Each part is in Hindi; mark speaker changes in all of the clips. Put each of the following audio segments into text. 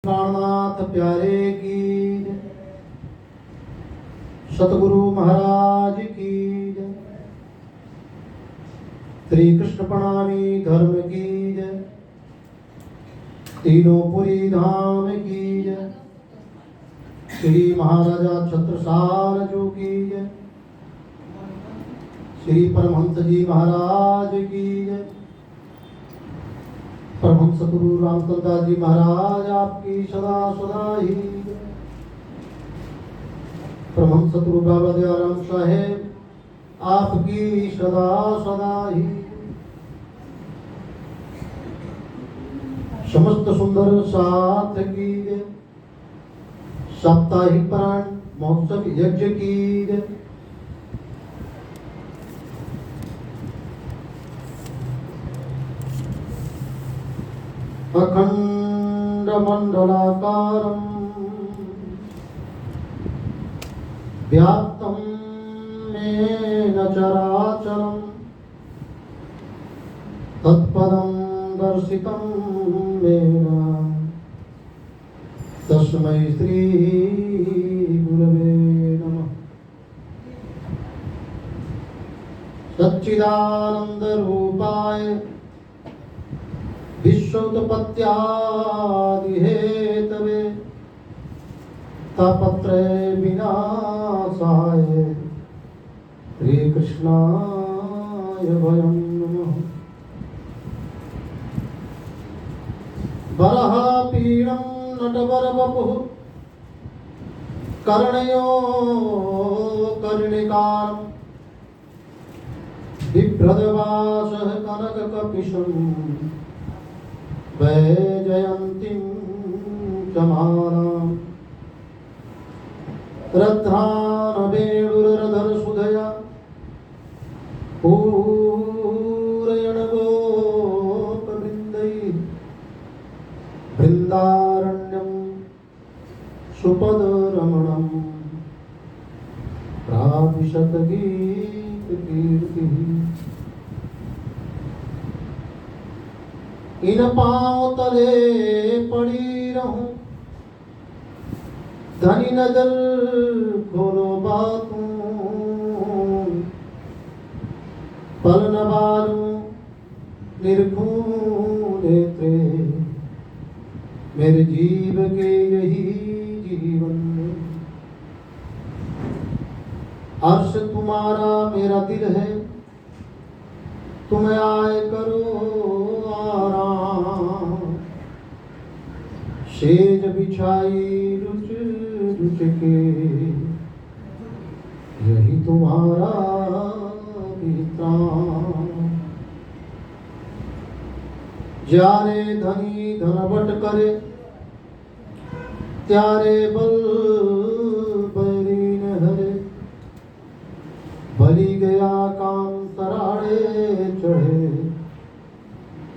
Speaker 1: प्राणनाथ प्यारे की जय। सतगुरु महाराज की जय। श्री कृष्ण प्रणामी धर्म की जय। तीनों पुरी धाम की जय। श्री महाराजा छत्रसाल जो की जय। श्री परमहंस जी महाराज की जय। परमहंस गुरु रामचंद्र जी महाराज आपकी सदा सदा ही जय। परमहंस गुरु बाबा दयाराम साहेब आपकी सदा सदा ही। समस्त सुंदर साथ की जय। साप्ताहिक प्राण महोत्सव यज्ञ की जय। अखंड मंडलाकारं व्याप्तं येन चराचरं तत्पदं दर्शितं येन तस्मै श्री गुरवे नमः। सच्चिदानंद रूपाय विश्वोत्पत्त्यादि हेतवे तापत्रय विनाशाय श्री कृष्णाय वयं नमः। वराहपीडं नटवरवपुः कर्णयो कर्णिकारं बिभ्रदवासः कनककपिशं वैजयन्तीं चमारां रत्नानवेणुरधरसुधया पूरयणगोपवृन्दैः बृन्दारण्यं सुपदरमणं प्राविशतगीतकीर्तिः। इन पाँव तले पड़ी रहूं धनी नजर खोलो बातूं पल न बालूं निरखूं नेत्रे मेरे जीव के यही जीवन में। अर्श तुम्हारा मेरा दिल है तुम आए करो आराम। सेज बिछाई रुच रुच के यही तुम्हारा विश्राम। जारे धनी धनवट करे त्यारे बल बैरी न हरे। भली गया काम तराड़े चढ़े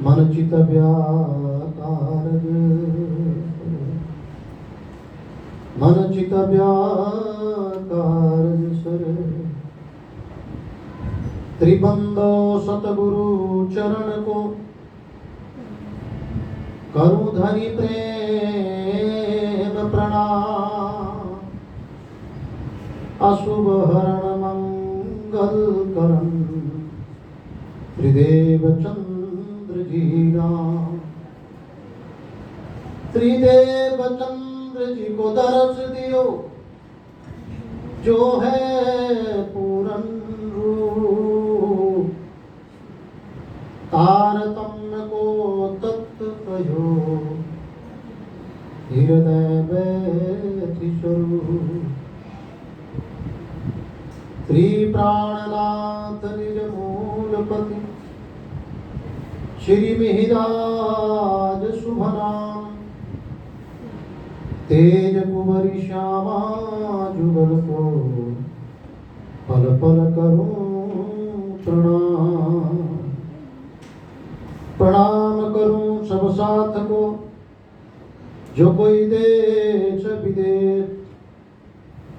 Speaker 1: मन चित व्याकारज मन चित व्याकारज सर। त्रिबंधो सतगुरु चरण को करूं धनी प्रेम प्रणाम। अशुभ हरण मंगल करन त्रिदेव चंद्र जी राम। त्रिदेव चंद्र जी को दर्श दियो जो है पूरन रूप। तारतम्य को तत्व कहो हृदय बैठि स्वरूप। श्री प्राणनाथ निज मूलपति श्री मिहिराज शुभ नाम। तेज कुंवरी श्यामा जुगल को पल पल करूं प्रणाम। प्रणाम करूं सब साथ को जो कोई देश विदेश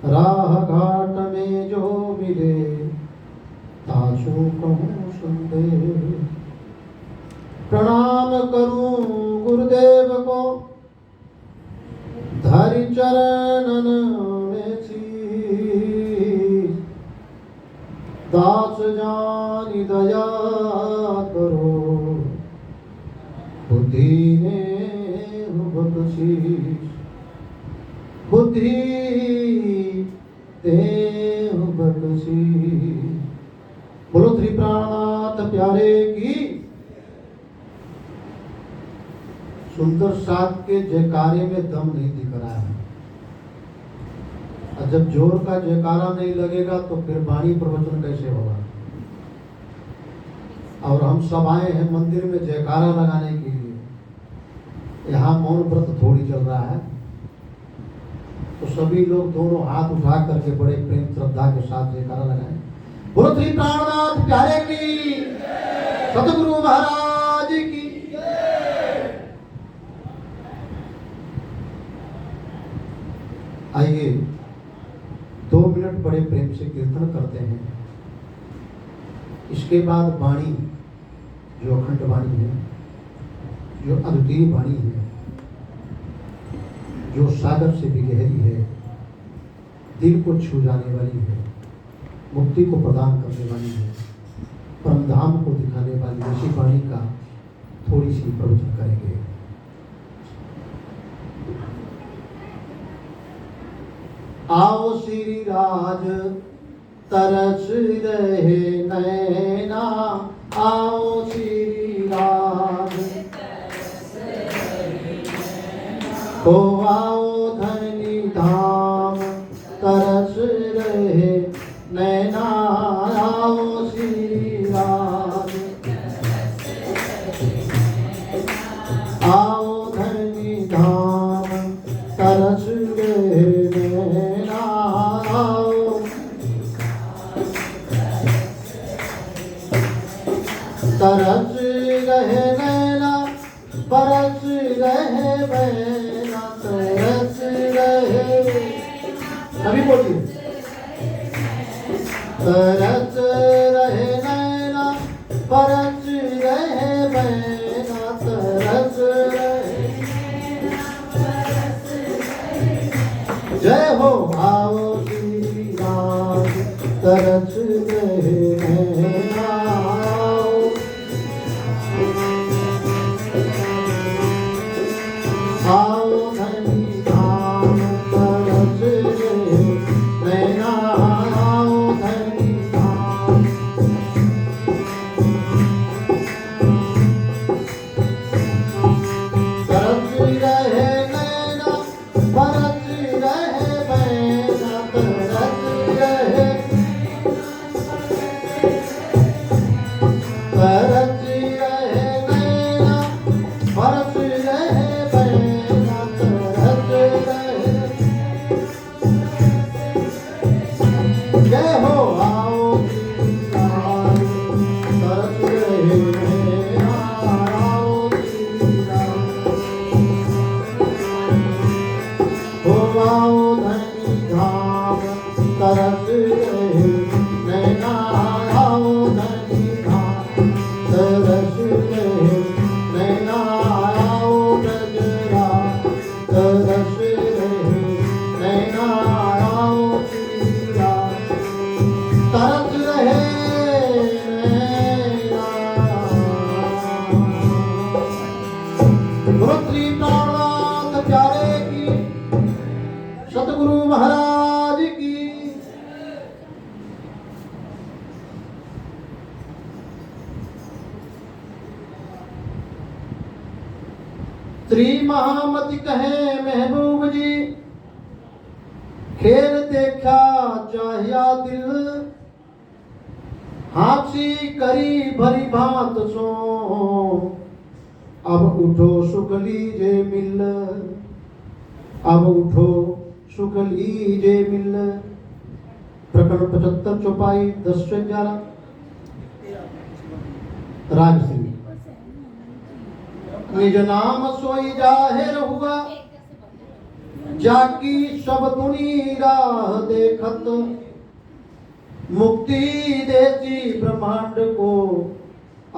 Speaker 1: राह घाट में जो मिले तासु कहूं संदेश। प्रणाम करूं गुरुदेव को हरि चरणन में शीश, दास जानी दया करो, बुद्धि ने बख्शीश, बुद्धि देव बख्शीश। बोलो श्री प्राणनाथ प्यारे की। सुंदर साथ के जयकारे में दम नहीं दिख रहा है, और जब जोर का जयकारा नहीं लगेगा तो फिर वाणी प्रवचन कैसे होगा। और हम सब आए हैं मंदिर में जयकारा लगाने के लिए। यहाँ मौन व्रत थोड़ी चल रहा है, तो सभी लोग दोनों हाथ उठा करके बड़े प्रेम श्रद्धा के साथ जयकारा लगाएं। बोलो श्री प्राणनाथ प्यारे की, सतगुरु महाराज की। आइए 2 मिनट बड़े प्रेम से कीर्तन करते हैं। इसके बाद वाणी, जो अखंड वाणी है, जो अद्वितीय वाणी है, जो सागर से भी गहरी है, दिल को छू जाने वाली है, मुक्ति को प्रदान करने वाली है, परम धाम को दिखाने वाली ऐसी वाणी का थोड़ी सी प्रवचन करेंगे। आओ श्री राज तरस रहे नैना, आओ श्री राज तो आओ धनी धाम तरस रहे नैना, आओ श्री राज आओ धनी धाम तरस रहे नैना, आओ तरस रहे नैना, बरस रहे नैना, तरस रहे। सभी बोलिए। तरस रहे नैना, बरस रहे नैना, तरस रहे। जय हो। आओ श्री राम तरस रहे नैना, आओ धनी धाम तरस रहे नैना, आओ धनी धाम। तरस रहे नैना, बरस रहे नैना, तरस रहे। तरस रहे नैना, बरस रहे नैना, तरस रहे। जय हो। आओ श्री राम तरस रहे नैना, आओ श्री राम। हो आओ धनी धाम तरस रहे नैना, आओ धनी धाम तरस रहे नैना, आओ ब्रजरा तरस रहे नैना, आओ श्री राम तरस रहे नैना। बोलो श्री प्राणनाथ प्यारे की, सतगुरु महाराज की। श्री महामति कहे महबूब जी, खेल देखा चाहिया दिल, हाथी करी भरी भात सो, अब उठो सुख लीजे मिल, अब उठो सुख लीजे मिल। प्रकरण 75 चौपाई 10 से 11। राजश्री। निज नाम सोई जाहिर हुआ, जाकी सब दुनी राह देखत, मुक्ति देती ब्रह्मांड को,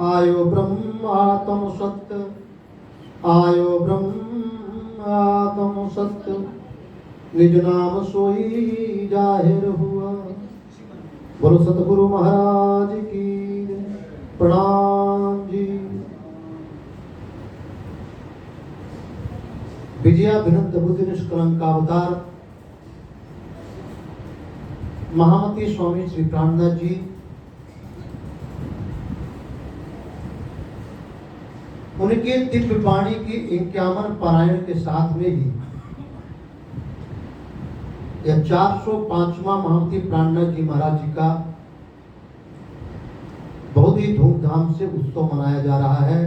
Speaker 1: आयो ब्रह्मात्म सत्य, आयो ब्रह्मात्म सत्य। निज नाम सोई जाहिर हुआ। बोलो सतगुरु महाराज की जय। प्रणाम जी। विजयाभिनंद बुद्धि निष्कलंक अवतार महामती स्वामी श्री प्राणनाथ जी उनके दिव्य वाणी की 51 पारायण के साथ में ही यह 405वां महामती प्राणनाथ जी महाराज जी का बहुत ही धूमधाम से उत्सव मनाया जा रहा है।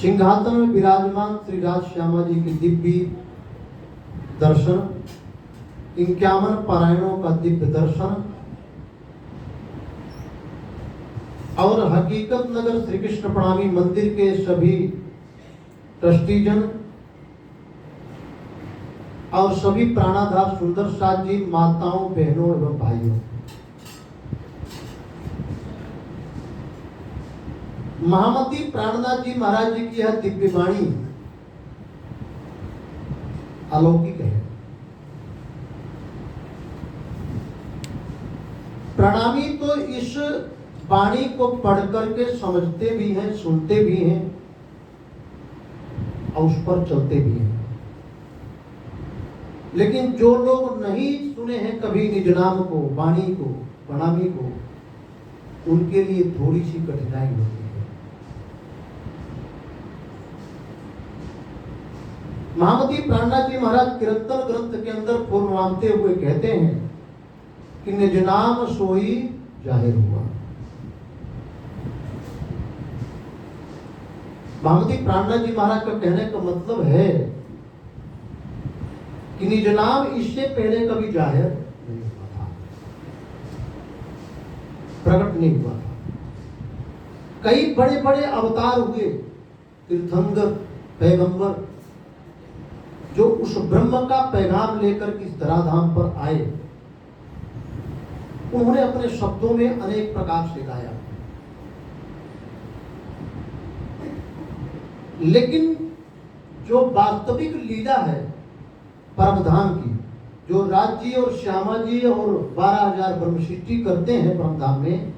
Speaker 1: सिंहासन में विराजमान श्री राज श्यामा जी की दिव्य दर्शन, 51 पारायणों का दिव्य दर्शन और हकीकत नगर श्री कृष्ण प्रणामी मंदिर के सभी ट्रस्टीजन और सभी प्राणाधार सुंदर साथ जी, माताओं, बहनों एवं भाइयों, महामती प्राणनाथ जी महाराज जी की यह दिव्य वाणी अलौकिक है। प्रणामी तो इस वाणी को पढ़ करके समझते भी हैं, सुनते भी हैं और उस पर चलते भी हैं। लेकिन जो लोग नहीं सुने हैं कभी निज नाम को, वाणी को, प्रणामी को, उनके लिए थोड़ी सी कठिनाई होती है। महामती प्राणनाथ जी महाराज कीर्तन ग्रंथ के अंदर पूर्वमानते हुए कहते हैं कि निज नाम सोई जाहिर हुआ। महामती प्राणनाथ जी महाराज का कहने का मतलब है कि निज नाम इससे पहले कभी जाहिर नहीं हुआ था, प्रकट नहीं हुआ था। कई बड़े बड़े अवतार हुए, तीर्थंकर, पैगंबर, जो उस ब्रह्म का पैगाम लेकर के इस धराधाम पर आए। उन्होंने अपने शब्दों में अनेक प्रकार से गाया, लेकिन जो वास्तविक लीला है परमधाम की, जो राज जी और श्यामा जी और 12,000 ब्रह्मशिष्टि करते हैं परमधाम में,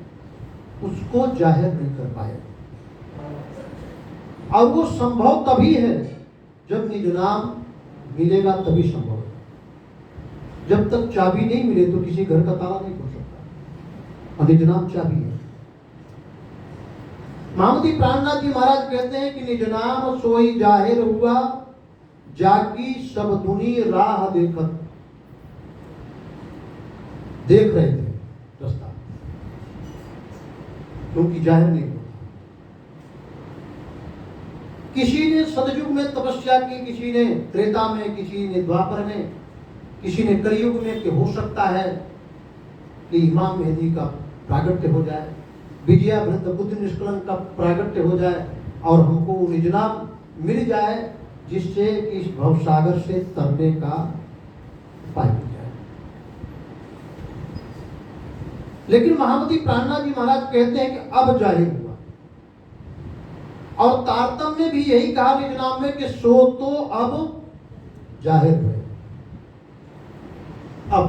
Speaker 1: उसको जाहिर नहीं कर पाए। और वो संभव तभी है जब निज नाम मिलेगा, तभी संभव है। जब तक चाबी नहीं मिले तो किसी घर का ताला नहीं खुल सकता, और निज नाम चाबी है। महामती प्राणनाथ जी महाराज कहते हैं कि निज नाम सोई जाहिर हुआ, जाकी सब दुनी राह देखत। देख रहे थे रास्ता, क्योंकि जाहिर नहीं हुआ। किसी ने सतयुग में तपस्या की, किसी ने त्रेता में, किसी ने द्वापर में, किसी ने कलयुग में, कि हो सकता है कि इमाम मेहदी का प्रागट्य हो जाए, विजयाभिनंद बुद्धि निष्कलंक का प्रागट्य हो जाए और हमको निज नाम मिल जाए, जिससे इस भवसागर से तरने का उपाय हो जाए। लेकिन महामती प्राणनाथ जी महाराज कहते हैं कि अब जाहिर हुआ। और तारतम्य भी यही कहा निज नाम में कि सो तो अब जाहिर हुए। अब,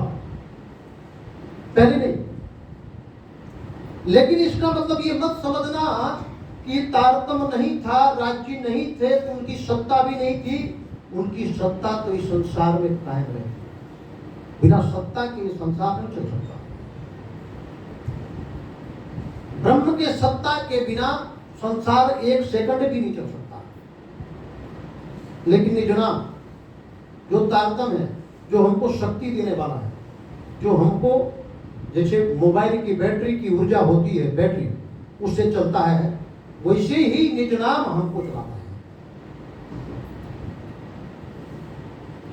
Speaker 1: पहले नहीं। लेकिन इसका मतलब ये मत समझना कि तारतम्य नहीं था, राज्य नहीं थे, तो उनकी सत्ता भी नहीं थी। उनकी सत्ता तो इस संसार में कायम रहे। बिना सत्ता के ये संसार नहीं चल सकता। ब्रह्म के सत्ता के बिना संसार एक सेकंड भी नहीं चल सकता। लेकिन निज नाम जो तारतम्य है, जो हमको शक्ति देने वाला है, जो हमको, जैसे मोबाइल की बैटरी की ऊर्जा होती है, बैटरी उससे चलता है, वैसे ही निज नाम हमको चलाता है।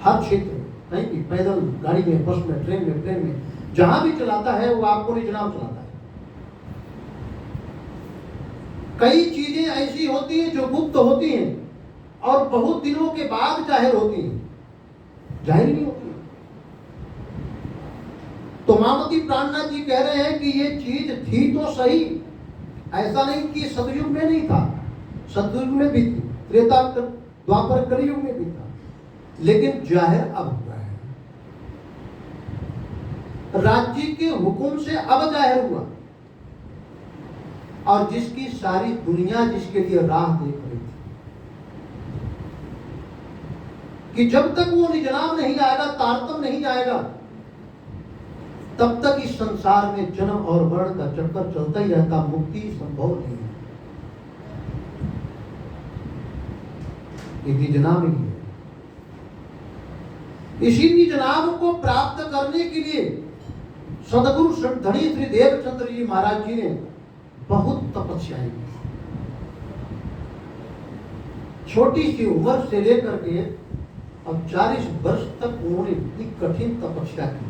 Speaker 1: हर क्षेत्र में, कहीं भी, पैदल, गाड़ी में, बस में, ट्रेन में, प्लेन में, जहां भी चलाता है वो आपको निज नाम चलाता है। कई चीजें ऐसी होती हैं जो गुप्त होती हैं और बहुत दिनों के बाद जाहिर होती हैं, जाहिर नहीं होती। तो महामती प्राणनाथ जी कह रहे हैं कि ये चीज थी तो सही, ऐसा नहीं कि सतयुग में नहीं था, सतयुग में भी थी, त्रेता द्वापर कलयुग में भी था, लेकिन जाहिर अब हुआ है। राज्य के हुक्म से अब जाहिर हुआ, और जिसकी सारी दुनिया जिसके लिए राह देख रही थी कि जब तक वो निजनाम नहीं आएगा, तारतम नहीं आएगा, तब तक इस संसार में जन्म और मरण का चक्कर चलता ही रहता, मुक्ति संभव नहीं है। ये निजनाम ही है। इसी निजनाम को प्राप्त करने के लिए सदगुरु धनी श्री देवचंद्र जी महाराज जी ने बहुत तपस्याएं की। छोटी सी उम्र से लेकर के अब 40 वर्ष तक उन्होंने इतनी कठिन तपस्या की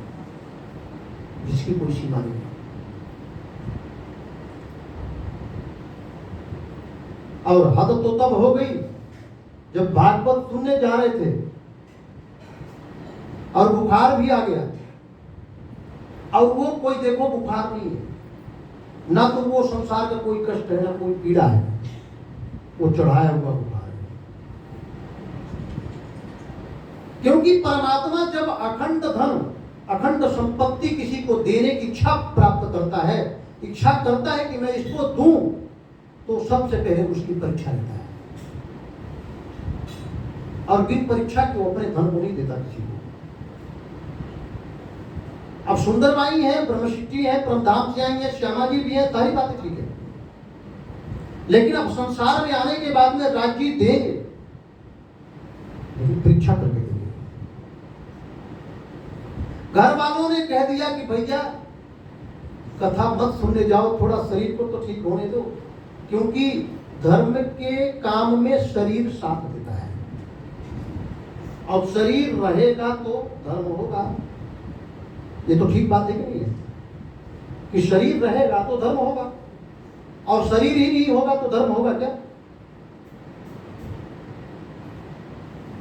Speaker 1: जिसकी कोई सीमा नहीं। और हद तो तब हो गई जब भागवत सुनने जा रहे थे और बुखार भी आ गया, और वो कोई देखो बुखार नहीं है, ना तो वो संसार का कोई कष्ट है, ना कोई पीड़ा है, वो चढ़ाया हुआ बुखार है। क्योंकि परमात्मा जब अखंड धन, अखंड संपत्ति किसी को देने की इच्छा प्राप्त करता है, इच्छा करता है कि मैं इसको दूं, तो सबसे पहले उसकी परीक्षा लेता है, और बिन परीक्षा के वो अपने धन को नहीं देता किसी को। अब सुंदरबाई है, ब्रह्मशिट्टी है, परमधाम से आई है, श्यामा जी भी है, सारी बातें ठीक है, लेकिन अब संसार में आने के बाद में राज्य देंगे, लेकिन परीक्षा करके देंगे। घर वालों ने कह दिया कि भैया कथा मत सुनने जाओ, थोड़ा शरीर को तो ठीक होने दो, क्योंकि धर्म के काम में शरीर साथ देता है। अब शरीर रहेगा तो धर्म होगा। ये तो ठीक बात है कि नहीं है कि शरीर रहेगा तो धर्म होगा, और शरीर ही नहीं होगा तो धर्म होगा क्या?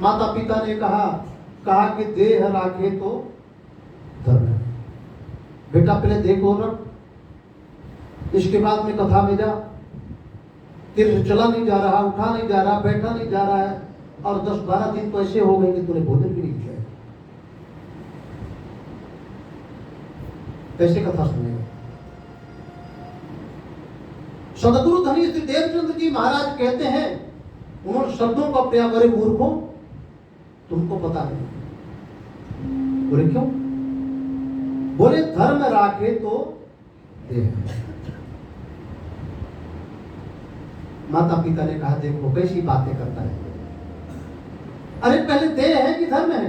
Speaker 1: माता पिता ने कहा कि देह राखे तो धर्म है। बेटा पहले देखो ना, इसके बाद में कथा में जा, तेरे से चला नहीं जा रहा, उठा नहीं जा रहा, बैठा नहीं जा रहा है, और 10-12 दिन तो ऐसे हो गए कि तूने भोजन भी नहीं किया है, कैसे कथा सुनेगा? सदगुरु धनी श्री देवचंद्र जी महाराज कहते हैं, उन्होंने शब्दों का प्रयोग करे, मूर्खों तुमको पता नहीं। बोले क्यों? बोले धर्म राखे तो देह। माता पिता ने कहा देखो कैसी बातें करता है, अरे पहले देह है कि धर्म है?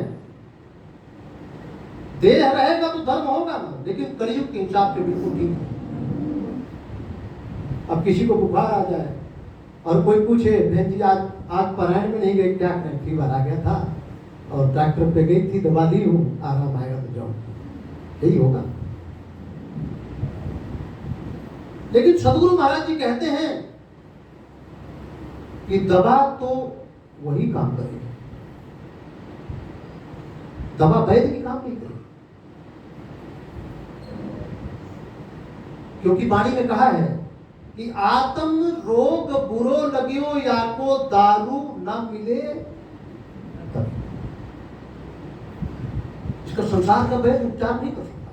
Speaker 1: देह रहेगा तो धर्म होगा ना, लेकिन कलयुग के हिसाब से बिल्कुल ठीक है। अब किसी को बुखार आ जाए और कोई पूछे बहन जी आज परायण में नहीं गई क्या करें, फीवर आ गया था और डॉक्टर पे गई थी, दवा ली हूं, आराम आएगा तो जाओ, यही होगा। लेकिन सदगुरु महाराज जी कहते हैं कि दवा तो वही काम करेगी, दवा वैद्य की काम नहीं करेगी। क्योंकि वाणी में कहा है कि आत्म रोग बुरो लगियो या को दारू न मिले तब। इसका संसार का वैद्य उपचार नहीं कर सकता,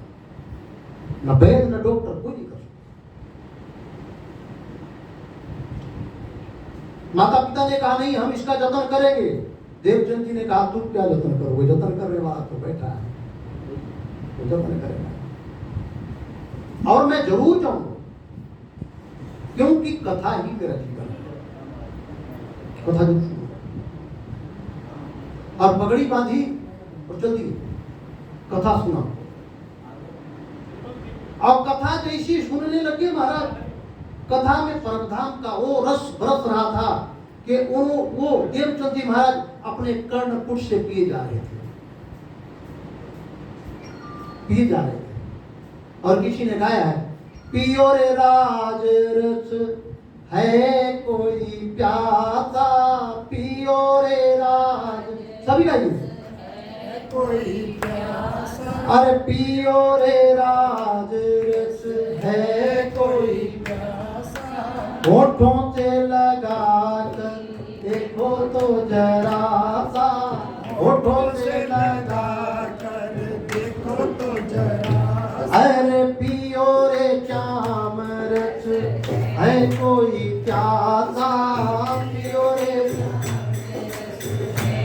Speaker 1: न वैद्य न डॉक्टर, कोई नहीं कर सकता। माता पिता ने कहा नहीं हम इसका जतन करेंगे। देवचंद जी ने कहा तुम क्या जतन करोगे, जतन करने वाला तो बैठा है, वो जतन करेगा, और मैं जरूर जाऊंगा, क्योंकि कथा ही मेरा जीवन है। कथा जरूर सुनो, और पगड़ी बांधी और चल दी, कथा सुना। और कथा जैसी सुनने लगे महाराज, कथा में परमधाम का वो रस बरस रहा था कि वो देवचंद जी महाराज अपने कर्णपुट से पिए जा रहे थे, पिए जा रहे थे। और किसी ने गाया है, पियो रे राज रस है कोई प्यासा, पियो रे राज, सभी गाइए कोई प्यासा, अरे पियो रे राज रस है कोई प्यासा, होठों से लगा कर देखो देखो तो जरा सा, होठों से लगा
Speaker 2: कर देखो तो जरा,
Speaker 1: अरे पियो रे चामरस है कोई प्यासा, पियो रे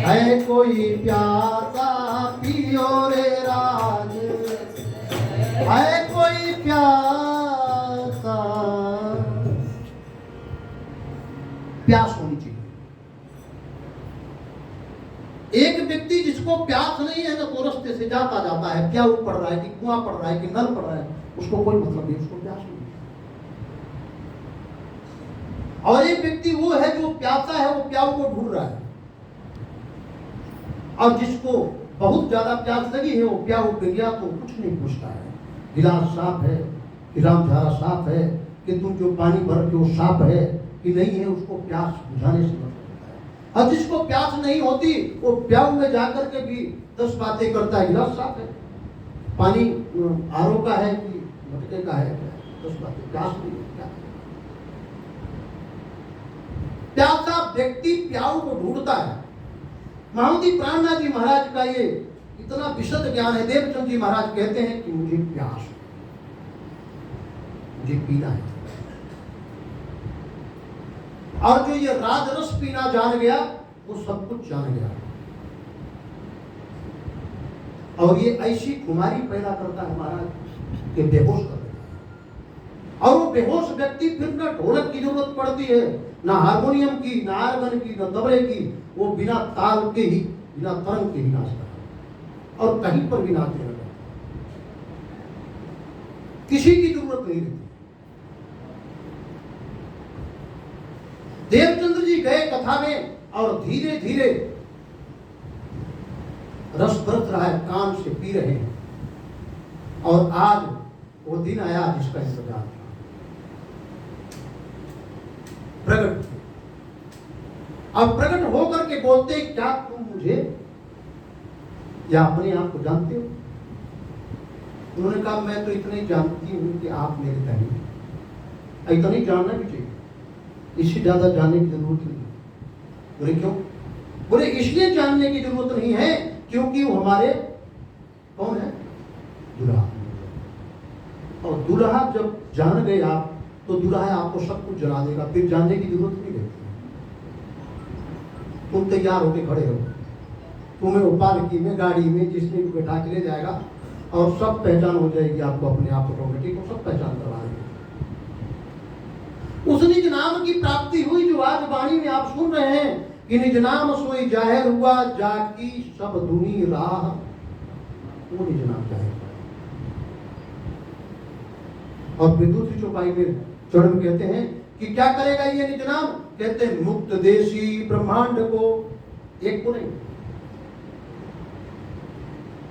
Speaker 1: है कोई प्यासा, पियो रे राज है कोई प्यासा। प्यास होनी चाहिए। एक व्यक्ति जिसको प्यास नहीं है ना तो रास्ते से जाता जाता है, क्या वो पड़ रहा है कि कुआं पड़ रहा है कि नल पड़ रहा है, उसको कोई मतलब नहीं, उसको प्यास नहीं। और एक व्यक्ति वो है जो प्यासा है, वो प्याऊ को ढूंढ रहा है। और जिसको बहुत ज्यादा प्यास लगी है, वो प्याऊ पे गया तो कुछ नहीं पूछता है, गिलास साफ है कि रामझारा साफ है, कि तुम जो पानी भर के वो साफ है कि नहीं है, उसको प्यास बुझाने से मतलब होता है। और जिसको प्यास नहीं होती वो प्याऊ में जाकर के भी 10 बातें करता है, गिलास साफ है, पानी आरओ का है कि मटके का है, 10 बातें, प्यास नहीं है, क्या प्यासा व्यक्ति प्याऊ को ढूंढता है। महामती प्राणनाथ जी महाराज का ये इतना विशद ज्ञान है। देवचंद जी महाराज कहते हैं कि मुझे प्यास, मुझे पीना है। और जो ये राजरस पीना जान गया वो सब कुछ जान गया। और ये ऐसी खुमारी पैदा करता है महाराज कि बेहोश कर देता है। और वो बेहोश व्यक्ति फिर ना ढोलक की जरूरत पड़ती है, ना हारमोनियम की, ना आर्गन की, ना तबले की, वो बिना ताल के ही, बिना तरंग के ही नाचता है और कहीं पर भी नाचने लगा, किसी की जरूरत नहीं रहती। देवचंद्र जी गए कथा में और धीरे धीरे रस बरत रहा है, कान से पी रहे हैं। और आज वो दिन आया जिसका इंतजार था, प्रकट। अब प्रकट होकर के बोलते, क्या तुम मुझे या अपने आप को जानते हो? उन्होंने कहा मैं तो इतना ही जानती हूं कि आप मेरे धनी। इतना ही जानना भी चाहिए, इससे ज्यादा जानने की जरूरत नहीं। बोले क्यों? बोले इसलिए जानने की जरूरत नहीं है क्योंकि वो हमारे कौन है? दुल्हा। और दुल्हा जब जान गए आप तो दुल्हा आपको सब कुछ जला देगा, फिर जानने की जरूरत नहीं रहती। तुम तैयार होके खड़े हो, तुम्हें वो पालकी में, गाड़ी में, जिसमें भी बैठा के ले जाएगा और सब पहचान हो जाएगी आपको, अपने आप ऑटोमेटिक वो सब पहचान करवा देंगे। उस निज नाम की प्राप्ति हुई जो आज वाणी में आप सुन रहे हैं कि निज नाम सोई जाहिर हुआ, जाकी सब दुनी राह, वो निज नाम जाहिर। और फिर दूसरी चौपाई में चरण कहते हैं कि क्या करेगा ये निज नाम? कहते हैं मुक्त देशी ब्रह्मांड को, एक को नहीं,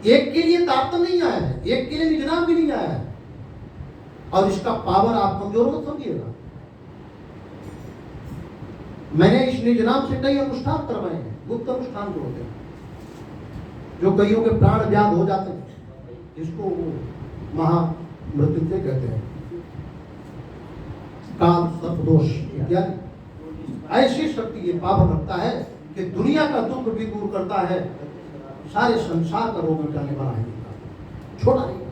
Speaker 1: एक के लिए तारतम्य नहीं आया है, एक के लिए निज नाम भी नहीं आया है। और इसका पावर आप कमजोर मत समझिएगा। मैंने इस निज नाम से कई अनुष्ठान करवाए हैं, गुप्त अनुष्ठान जो होते हैं, जो कईयों के प्राण व्याध हो जाते हैं, जिसको महामृत्युंजय कहते हैं, काल सर्पदोष इत्यादि। ऐसी शक्ति ये पावर रखता है कि दुनिया का दुख भी दूर करता है, सारे संसार का रोग मिटाने वाला है, छोड़ा नहीं।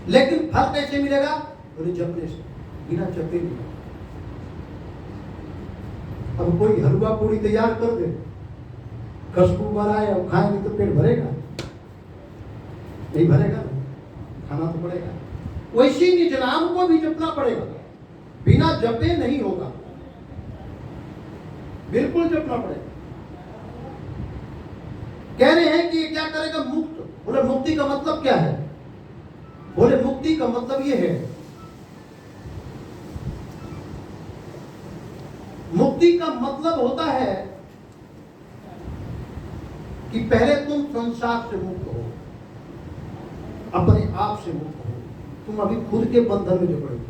Speaker 1: लेकिन फल कैसे मिलेगा? बोले जपने से, बिना जपे नहीं। अब कोई हलवा पूरी तैयार कर दे, खुशबू बनाए और खाएंगे तो पेट भरेगा? नहीं भरेगा, खाना तो पड़ेगा। वैसे निज नाम को भी जपना पड़ेगा, बिना जपे नहीं होगा, बिल्कुल जपना पड़ेगा। कह रहे हैं कि ये क्या करेगा? मुक्त। बोले मुक्ति का मतलब क्या है? बोले मुक्ति का मतलब ये है, मुक्ति का मतलब होता है कि पहले तुम संसार से मुक्त हो, अपने आप से मुक्त हो। तुम अभी खुद के बंधन में जकड़े हो,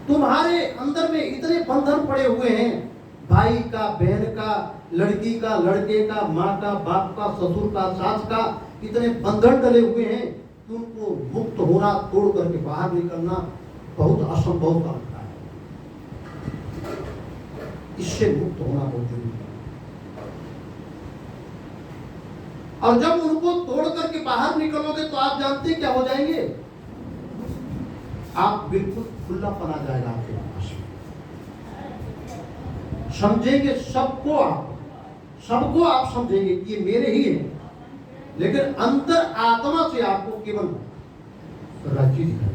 Speaker 1: तुम्हारे अंदर में इतने बंधन पड़े हुए हैं, भाई का, बहन का, लड़की का, लड़के का, माँ का, बाप का, ससुर का, सास का, इतने बंधन डले हुए हैं। तुमको मुक्त होना, तोड़ करके बाहर निकलना बहुत असंभव का लगता है। इससे मुक्त होना बहुत जरूरी है। और जब उनको तोड़ करके बाहर निकलोगे तो आप जानते हैं क्या हो जाएंगे? आप बिल्कुल खुलापन आ जाएगा आपके पास, समझेंगे सबको आप समझेंगे कि ये मेरे ही है, लेकिन अंतर आत्मा से आपको केवल राज्य दिखाई देगा,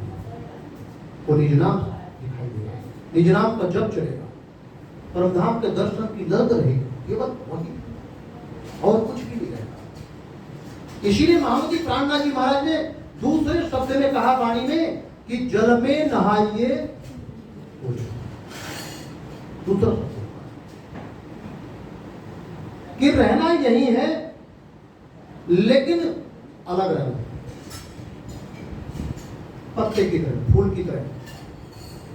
Speaker 1: वो निज नाम दिखाई देगा, निज नाम का जप चलेगा, परमधाम के दर्शन की लग रहेगी, केवल वही और कुछ भी नहीं रहेगा। इसीलिए महामती प्राणनाथ जी महाराज ने दूसरे शब्द में कहा वाणी में कि जल में नहाइए, दूसरा शब्द कि रहना यही है लेकिन अलग रहना, पत्ते की तरह, फूल की तरह,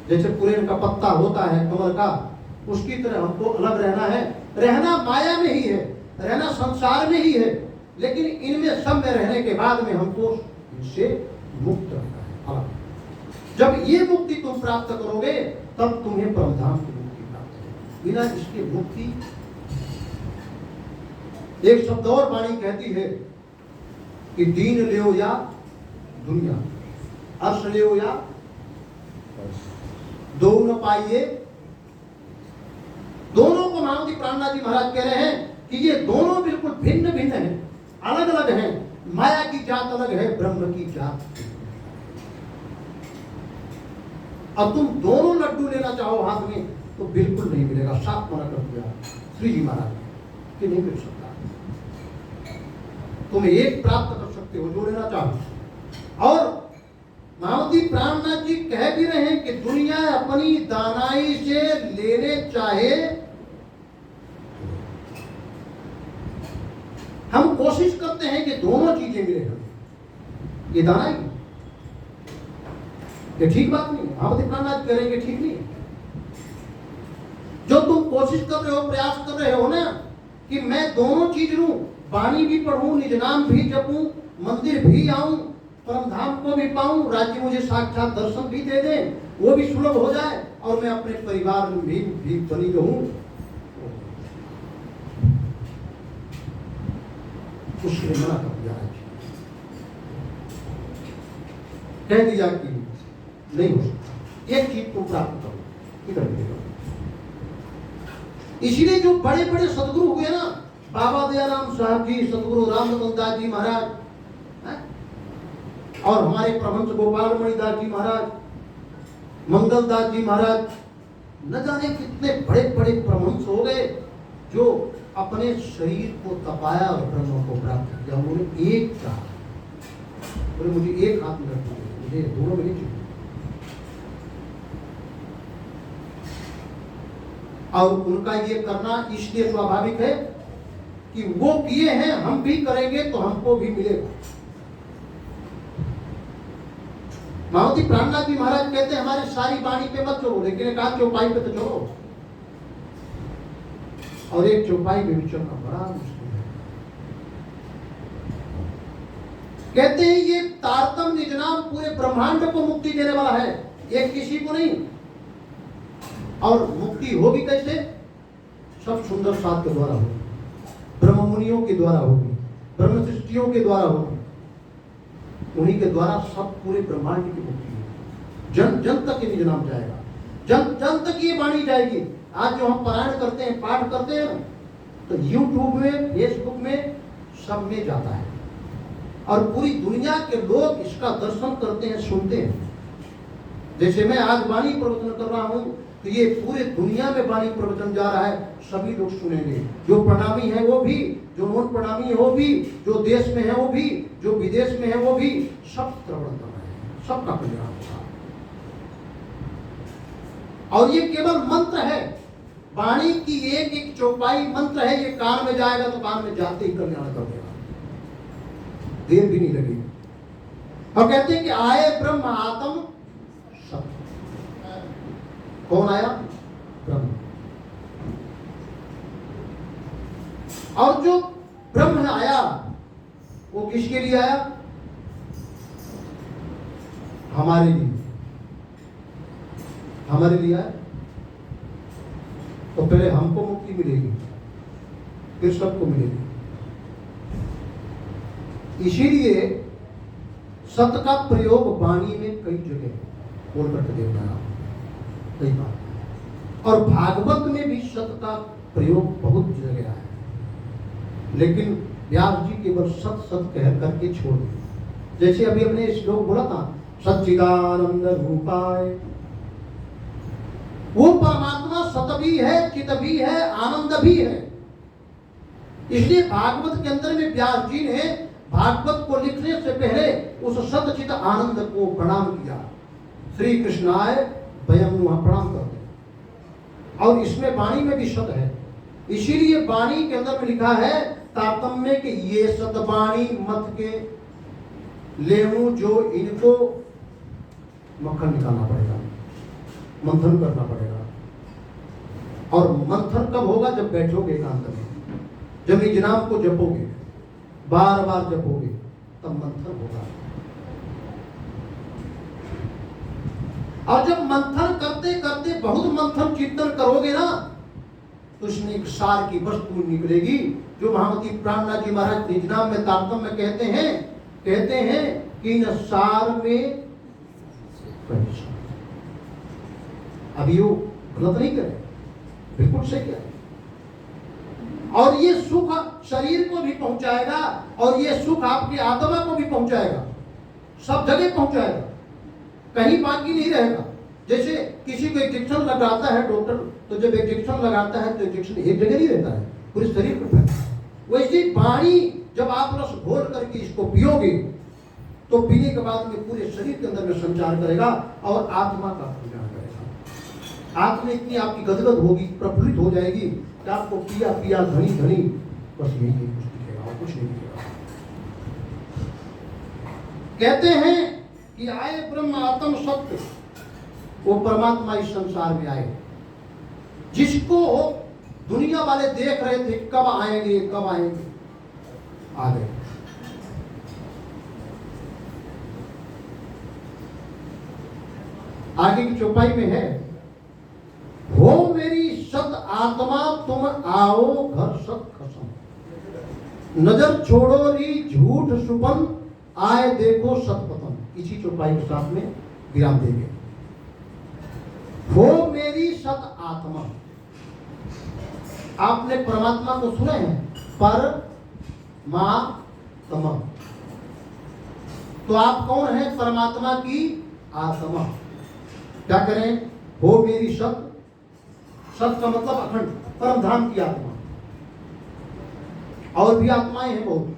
Speaker 1: जैसे पुरेन का पत्ता होता है कमल का, उसकी तरह हमको अलग रहना है। रहना माया में ही है, रहना संसार में ही है, लेकिन इनमें सब में रहने के बाद में हमको इनसे मुक्त रहना है अलग। जब ये मुक्ति तुम प्राप्त करोगे तब तुम्हें परमधाम की मुक्ति प्राप्त होगी। बिना इसके मुक्ति, एक शब्द और वाणी कहती है कि दीन लियो या दुनिया, अर्श लियो या दो न पाइए। दोनों को महामती प्राणनाथ जी महाराज कह रहे हैं कि ये दोनों बिल्कुल भिन्न भिन्न हैं, अलग अलग हैं। माया की जात अलग है, ब्रह्म की जात। अब तुम दोनों लड्डू लेना चाहो हाथ में तो बिल्कुल नहीं मिलेगा, साफ मना कर दिया श्री जी महाराज कि नहीं मिल सकता। तुम एक प्राप्त कर सकते हो जो लेना चाहो। और महामती प्राणनाथ जी कह भी रहे हैं कि दुनिया अपनी दानाई से लेने चाहे, हम कोशिश करते हैं कि दोनों चीजें मिले हमें, ये दानाई, ये ठीक बात नहीं है। महामती प्राणनाथ करेंगे ठीक नहीं है। जो तुम कोशिश कर रहे हो, प्रयास कर रहे हो ना कि मैं दोनों चीज लूं, वाणी भी पढ़ूं, निज नाम भी जपूं, मंदिर भी आऊं, परमधाम को भी पाऊं, राज्य मुझे साक्षात दर्शन भी दे दें, वो भी सुलभ हो जाए और मैं अपने परिवार में भी बनी रहूं, उसने मना कर दिया। कह दिया कि नहीं हो सकता, एक चीज तुम प्राप्त करो, इधर मिलेगा। इसीलिए जो बड़े बड़े सदगुरु हुए ना, बाबा दयाराम साहब जी, सदगुरु रामरतन दास जी महाराज, और हमारे प्रभंस गोपाल मणि दास जी महाराज, मंगल दास जी महाराज, न जाने कितने बड़े बड़े प्रभंस हो गए जो अपने शरीर को तपाया और ब्रह्म को प्राप्त किया। उन्होंने एक कहा, बोले मुझे एक हाथ में रखना है, मुझे दोनों में नहीं चाहिए। और उनका ये करना इसलिए स्वाभाविक है कि वो किए हैं, हम भी करेंगे तो हमको भी मिलेगा। महामती प्राणनाथ जी महाराज कहते हैं हमारी सारी वाणी पे मत चलो, लेकिन एक आध चौपाई पे तो चलो, और एक चौपाई में भी चलना बड़ा मुश्किल है। कहते हैं ये तारतम निज नाम पूरे ब्रह्मांड को मुक्ति देने वाला है, ये किसी को नहीं। और मुक्ति होगी कैसे? सब सुंदर साथ के द्वारा होगी, ब्रह्म मुनियों के द्वारा होगी, ब्रह्म सृष्टियों के द्वारा होगी, उन्हीं के द्वारा सब पूरे ब्रह्मांड की मुक्ति होगी। जन जन तक ये निज नाम जाएगा, जन जन तक ये वाणी जाएगी। आज जो हम पारायण करते हैं, पाठ करते हैं, तो यूट्यूब में, फेसबुक में, सब में जाता है और पूरी दुनिया के लोग इसका दर्शन करते हैं, सुनते हैं। जैसे मैं आज वाणी प्रवचन कर रहा हूं तो ये पूरे दुनिया में वाणी प्रवचन जा रहा है, सभी लोग सुनेंगे। जो प्रणामी है वो भी, जो नॉन प्रणामी है वो भी, जो देश में है वो भी, जो विदेश में है वो भी, सब श्रवण कर रहे हैं, सबका कल्याण होगा। और ये केवल मंत्र है, वाणी की एक एक चौपाई मंत्र है। ये कान में जाएगा तो कान में जाते ही कल्याण कर देगा, देर भी नहीं लगेगी। और कहते हैं कि आए ब्रह्म आत्म सत्य। कौन आया? ब्रह्म। और जो ब्रह्म आया वो किसके लिए आया? हमारे लिए, हमारे लिए आया। तो पहले हमको मुक्ति मिलेगी, फिर सबको मिलेगी। इसीलिए सत्य का प्रयोग वाणी में कई जगह बोल करके देखना है, कई बार। और भागवत में भी सत्य का प्रयोग बहुत जगह है, लेकिन व्यास जी केवल सत सत कह करके छोड़ दिए। जैसे अभी हमने श्लोक बोला था, सच्चिदानंद रूपाय, वो परमात्मा सत भी है, चित भी है, आनंद भी है। इसलिए भागवत के अंदर में व्यास जी ने भागवत को लिखने से पहले उस सत चित आनंद को प्रणाम किया। श्री कृष्णाय वयम नुः, प्रणाम करते हैं। और इसमें वाणी में भी सत है, इसीलिए वाणी के अंदर में लिखा है तारतम्य के ये सतवाणी मत के लेमू, जो इनको मक्खन निकालना पड़ेगा, मंथन करना पड़ेगा। और मंथन कब होगा? जब बैठोगे एकांत में, जब निज नाम को जपोगे, बार बार जपोगे, तब मंथन होगा। और जब मंथन करते करते बहुत मंथन चिंतन करोगे ना, तो उसमें एक सार की वस्तु निकलेगी, जो महामती प्राणनाथ जी महाराज निज नाम में तारतम्य में कहते हैं कि न सार में अभी वो गलत नहीं करे, बिल्कुल सही है। और ये सुख शरीर को भी पहुंचाएगा, और ये सुख आपकी आत्मा को भी पहुंचाएगा, सब जगह पहुंचाएगा, कहीं बाकी नहीं रहेगा। जैसे किसी को इंजेक्शन लगाता है डॉक्टर, तो जब इंजेक्शन लगाता है तो इंजेक्शन एक जगह नहीं रहता है, पूरे शरीर पर फैलता है। वैसे वाणी जब आप रस घोल करके इसको पियोगे, तो पीने के बाद में पूरे शरीर के अंदर में संचार करेगा और आत्मा का कल्याण करेगा। आत्मा इतनी आपकी गदगद होगी, प्रफुल्लित हो जाएगी कि आपको पिया पिया धनी धनी, बस यही कुछ दिखेगा और कुछ नहीं दिखेगा। कहते हैं कि आए ब्रह्म आत्म सत्य, वो परमात्मा इस संसार में आए, जिसको दुनिया वाले देख रहे थे कब आएंगे कब आएंगे, आ गए। आगे की चौपाई में है, हो मेरी सत आत्मा तुम आओ घर सत खसम, नजर छोड़ो री झूठ सुपन, आए देखो सतपतन। इसी चौपाई के साथ में विराम देंगे। हो मेरी सत आत्मा, आपने परमात्मा को सुने हैं, पर मां तमा, तो आप कौन है? परमात्मा की आत्मा। क्या करें? हो मेरी सत, सत का मतलब अखंड, परम धाम की आत्मा। और भी आत्माएं हैं बहुत,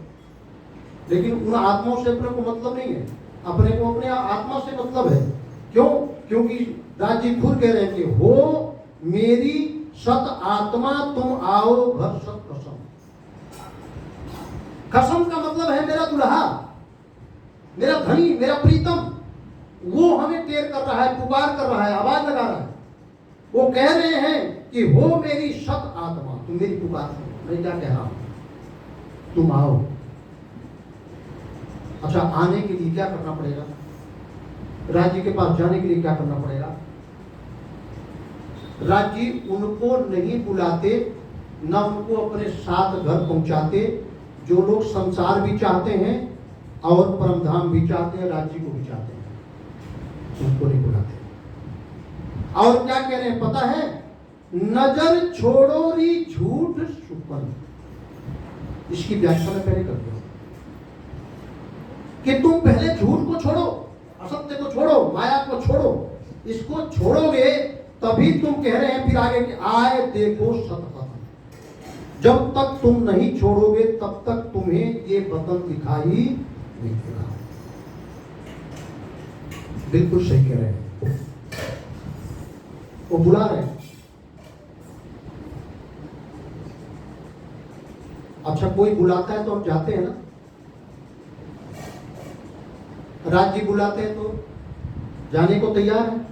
Speaker 1: लेकिन उन आत्माओं से अपने को मतलब नहीं है, अपने को अपने आत्मा से मतलब है। क्यों? क्योंकि राज जी खुद कह रहे हैं कि हो मेरी सत आत्मा तुम आओ घर सत कसम। कसम का मतलब है मेरा दुल्हा, मेरा धनी, मेरा प्रीतम, वो हमें टेर कर रहा है, पुकार कर रहा है, आवाज लगा रहा है। वो कह रहे हैं कि हो मेरी सत आत्मा, तुम मेरी पुकार सुनो। मैं क्या कह रहा हूं? तुम आओ। अच्छा, आने के लिए क्या करना पड़ेगा? राज्य के पास जाने के लिए क्या करना पड़ेगा? राज्य उनको नहीं बुलाते, न उनको अपने साथ घर पहुंचाते। जो लोग संसार भी चाहते हैं और परमधाम भी चाहते हैं, राज्य को भी चाहते हैं, उनको नहीं बुलाते। और क्या कह रहे हैं पता है? नजर छोड़ो री झूठ सुपन। इसकी व्याख्या मैं पहले करती हूं कि तुम पहले झूठ को छोड़ो, असत्य को छोड़ो, माया को छोड़ो। इसको छोड़ोगे तभी तुम कह रहे हैं फिर आगे कि आए देखो सतपतन। जब तक तुम नहीं छोड़ोगे तब तक तुम्हें ये पतन दिखाई नहीं देगा। बिल्कुल सही कह रहे हैं, वो बुला रहे हैं। अच्छा, कोई बुलाता है तो हम जाते हैं ना, राज्य बुलाते हैं तो जाने को तैयार है।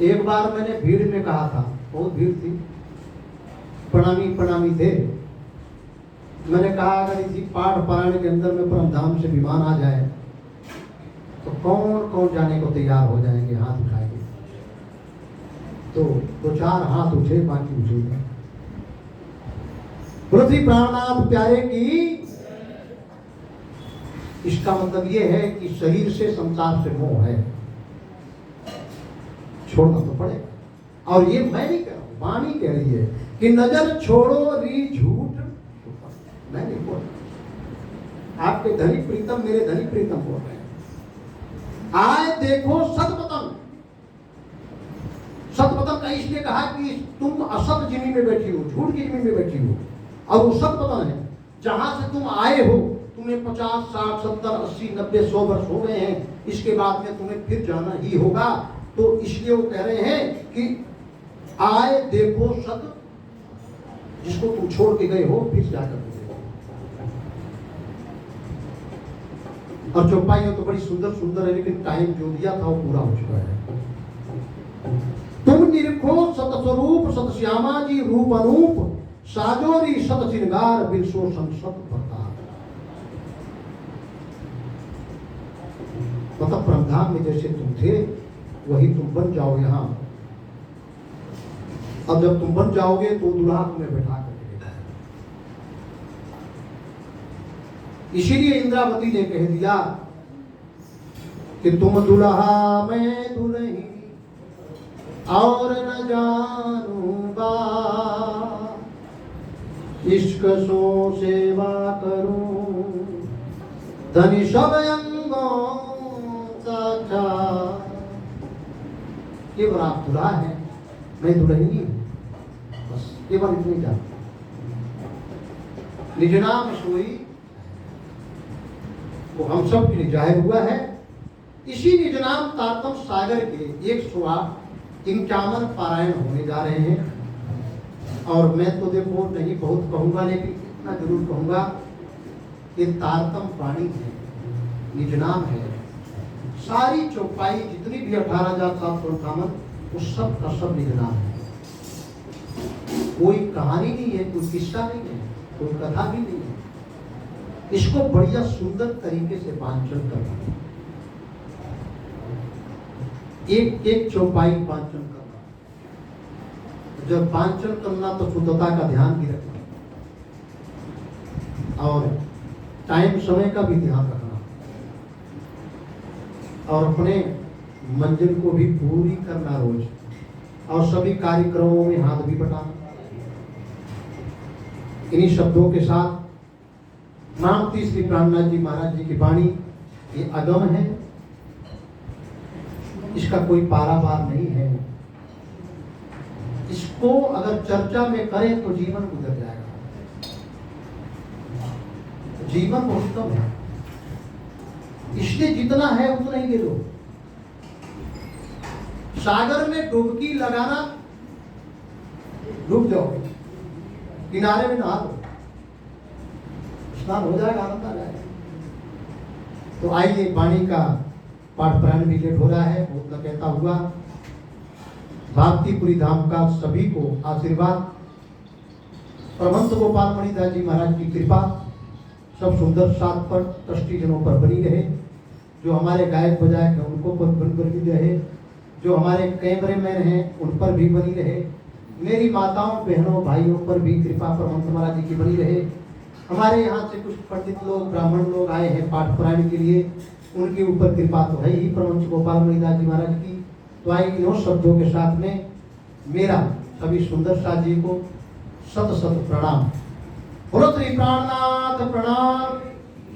Speaker 1: एक बार मैंने भीड़ में कहा था, बहुत भीड़ थी, प्रणामी थे। मैंने कहा अगर इसी पाठ परायण के अंदर में परमधाम से विमान आ जाए तो कौन कौन जाने को तैयार हो जाएंगे? हाथ उठाएंगे। तो दो चार हाथ उठे, बाकी उठे नहीं। पृथ्वी प्राणनाथ प्यारे की। इसका मतलब यह है कि शरीर से संसार से मोह है, छोड़ना तो पड़ेगा। और ये मैं नहीं कह रहा हूं, वाणी कह रही है कि नजर छोड़ो री झूठ, मैं नहीं बोल रहा। आपके धनी प्रीतम मेरे धनी प्रीतम बोल रहे हैं। आए देखो सतपतन। सतपतन का इसलिए कहा कि तुम असत जिमी में बैठी हो, झूठ की जिमी में बैठी हो, और वो सतपतन है जहां से तुम आए हो। तुम्हें 50, 60, 70, 80, 90, 100 वर्ष हो गए हैं, इसके बाद में तुम्हें फिर जाना ही होगा। तो इसलिए वो कह रहे हैं कि आए देखो सत, जिसको तुम छोड़ के गए हो फिर जाकर देखो। और चौपाइयां तो बड़ी सुंदर सुंदर है, लेकिन टाइम जो दिया था वो पूरा हो चुका है। तुम निरखो सतस्वरूप सतश्यामा जी रूप अनूप, साजोरी सत श्रृंगार बिलसो संसत प्रताप। मतलब परमधाम में जैसे तुम थे वही तुम बन जाओ यहाँ। अब जब तुम बन जाओगे तो दुल्हा तुम्हें बैठा करके लेगा। इसीलिए इंद्रावती ने कह दिया कि तुम दुल्हा मैं दुल्ही और न जानूंगा, इश्क सो सेवा करूं धनी सब अंगों का। केवल आप दुल्हा है, मैं दुल्हनी हूं, बस केवल इतनी जान। निज नाम सोई वो हम सब के लिए जाहिर हुआ है। इसी निज नाम तारतम सागर के 151 पारायण होने जा रहे हैं। और मैं तो देखो नहीं बहुत कहूंगा, लेकिन इतना जरूर कहूंगा कि तारतम वाणी है, निज नाम है। सारी चौपाई जितनी भी 18,758 उस सब का सब निज नाम है। कोई कहानी नहीं है, कोई किस्सा नहीं है, कोई कथा भी नहीं है। इसको बढ़िया सुंदर तरीके से वांचन करना, एक एक चौपाई वांचन करना। जब वांचन करना तो शुद्धता का ध्यान भी रखना, और टाइम समय का भी ध्यान रखना, और अपने मंजिल को भी पूरी करना रोज, और सभी कार्यक्रमों में हाथ भी बटाना। इन्हीं शब्दों के साथ नामती श्री प्राणनाथ जी महाराज जी की वाणी ये अगम है, इसका कोई पारावार नहीं है। इसको अगर चर्चा में करें तो जीवन गुजर जाएगा। जीवन बहुत कम है, इसलिए जितना है उतना ही ले लो। सागर में डुबकी लगाना, डूब जाओगे, किनारे में नहा दो, स्नान हो जाएगा, आनंद आ जाएगा। तो आइए, वाणी का पाठ प्राण भी लेट हो रहा है, बहुत न कहता हुआ भागतीपुरी धाम का सभी को आशीर्वाद, परमहंस गोपाल मणिदास जी महाराज की कृपा सब सुंदर साथ पर ट्रस्टी जनों पर बनी रहे। जो हमारे गायक बजायक हैं उनको पर बनी रहे, जो हमारे कैमरेमैन हैं उन पर भी बनी रहे, मेरी माताओं बहनों भाइयों पर भी कृपा परमहंस महाराज जी की बनी रहे। हमारे यहाँ से कुछ पंडित लोग ब्राह्मण लोग आए हैं पाठ पढ़ाने के लिए, उनके ऊपर कृपा तो है ही परमहंस गोपाल मणिदास जी महाराज की। तो आइए इन शब्दों के साथ में मेरा सभी सुंदर साथ जी को शत शत प्रणाम। बोलो श्री प्राणनाथ प्रणाम।